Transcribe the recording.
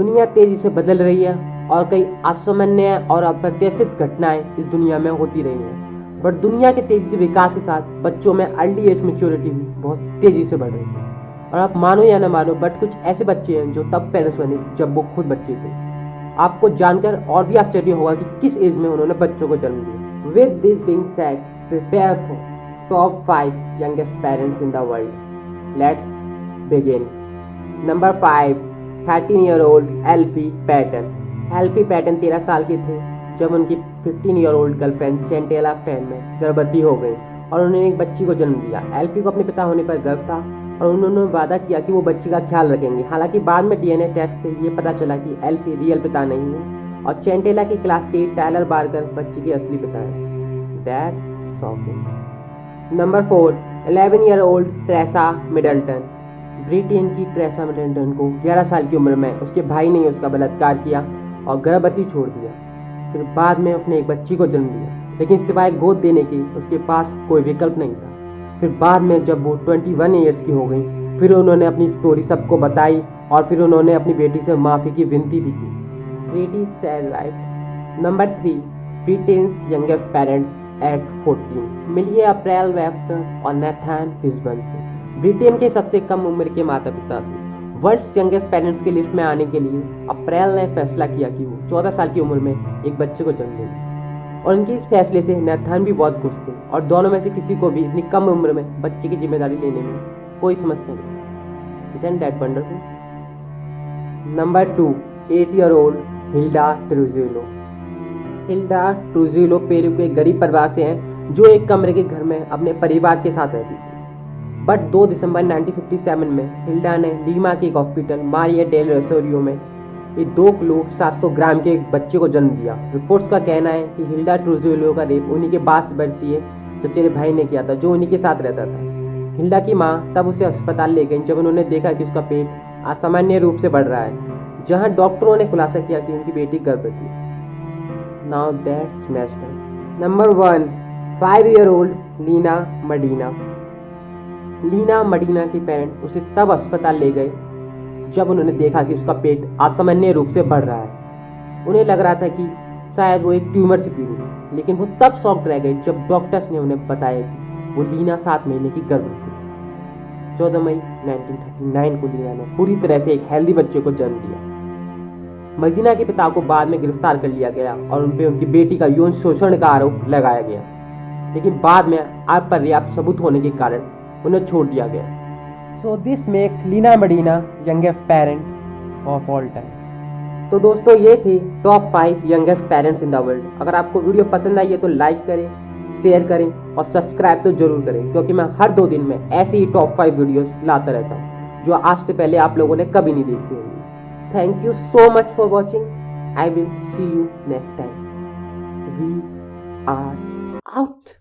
दुनिया तेजी से बदल रही है और कई असामान्य और अप्रत्याशित घटनाएं इस दुनिया में होती रही हैं। बट दुनिया के तेजी से विकास के साथ बच्चों में अर्ली एज मेच्योरिटी भी बहुत तेजी से बढ़ रही है। और आप मानो या ना मानो, बट कुछ ऐसे बच्चे हैं जो तब पेरेंट्स बने जब वो खुद बच्चे थे। आपको जानकर और भी आश्चर्य होगा कि किस एज में उन्होंने बच्चों को जन्म दिया। With this being said, prepare for top 5 youngest parents in the world. Let's begin. Number 5, 13-year-old Alfie Patten. Alfie Patten 13 साल के थे जब उनकी 15-year-old गर्लफ्रेंड चेंटेला फैन में गर्भवती हो गई और उन्होंने एक बच्ची को जन्म दिया। एल्फी को अपने पिता होने पर गर्व था और उन्होंने वादा किया कि वो बच्ची का ख्याल रखेंगे। हालांकि बाद में डीएनए टेस्ट से ये पता चला कि एल्फी रियल पिता नहीं है और चेंटेला की क्लास के टायलर बार्कर बच्ची के असली पिता है। That's shocking. Number 4, 11-year-old Teresa Middleton. Britain की ट्रेसा मिडल्टन को 11 साल की उम्र में उसके भाई ने उसका बलात्कार किया और गर्भवती छोड़ दिया। फिर बाद में उसने एक बच्ची को जन्म दिया, लेकिन सिवाय गोद देने के उसके पास कोई विकल्प नहीं था। फिर बाद में जब वो 21 ईयर्स की हो गई, फिर उन्होंने अपनी स्टोरी सबको बताई और फिर उन्होंने अपनी बेटी से माफ़ी की विनती भी की। Pretty sad right. Number 3, Britain's youngest parents at 14। मिलिए अप्रैल वेफ्टर और नेथान फिशबर्न से, ब्रिटेन के सबसे कम उम्र के माता पिता से। वर्ल्ड्स यंगेस्ट पेरेंट्स की लिस्ट में आने के लिए अप्रैल ने फैसला किया कि वो 14 साल की उम्र में एक बच्चे को जन्म देंगे और उनके इस फैसले से नेथान भी बहुत खुश थे और दोनों में से किसी को भी इतनी कम उम्र में बच्चे की जिम्मेदारी लेने में कोई समस्या नहीं। Isn't that wonderful? Number 2, 8-year-old Hilda Trujillo. Hilda Trujillo Peru के गरीब परिवार से हैं जो एक कमरे के घर में अपने परिवार के साथ रहती थी। बट 2 दिसंबर 1957 में हिल्डा ने लीमा के एक हॉस्पिटल मारिया डेल रेसोरियो में एक 2 किलो 700 ग्राम के एक बच्चे को जन्म दिया। रिपोर्ट्स का कहना है कि हिल्डा ट्रूजिलो का रेप उन्हीं के 22 वर्षीय चचेरे भाई ने किया था जो उन्हीं के साथ रहता था। हिल्डा की माँ तब उसे अस्पताल ले गई जब उन्होंने देखा कि उसका पेट असामान्य रूप से बढ़ रहा है, जहाँ डॉक्टरों ने खुलासा किया कि उनकी बेटी गर्भवती है। Now that's matched up. Number 1, 5-year-old Lina Medina. Lina Medina के पेरेंट्स उसे तब अस्पताल ले गए जब उन्होंने देखा कि उसका पेट असामान्य रूप से बढ़ रहा है। उन्हें लग रहा था कि शायद वो एक ट्यूमर से पीड़ित है, लेकिन वो तब शॉक्ड रह गए जब डॉक्टर्स ने उन्हें बताया कि वो लीना 7 महीने की गर्भवती है। 14 मई 1939 को लीना ने पूरी तरह से एक हेल्दी बच्चे को जन्म दिया। मदीना के पिता को बाद में गिरफ्तार कर लिया गया और उन पर उनकी बेटी का यौन शोषण का आरोप लगाया गया, लेकिन बाद में अपर्याप्त सबूत होने के कारण उन्हें छोड़ दिया गया। So this makes Lina Medina youngest parent of all time. तो दोस्तों, ये थे top 5 youngest parents in the world. अगर आपको वीडियो पसंद आई है तो लाइक करें, शेयर करें और सब्सक्राइब तो जरूर करें, क्योंकि मैं हर 2 दिन में ऐसे ही टॉप 5 वीडियोस लाता रहता हूँ जो आज से पहले आप लोगों ने कभी नहीं देखी होंगी। Thank you so much for watching. I will see you next time. We are out.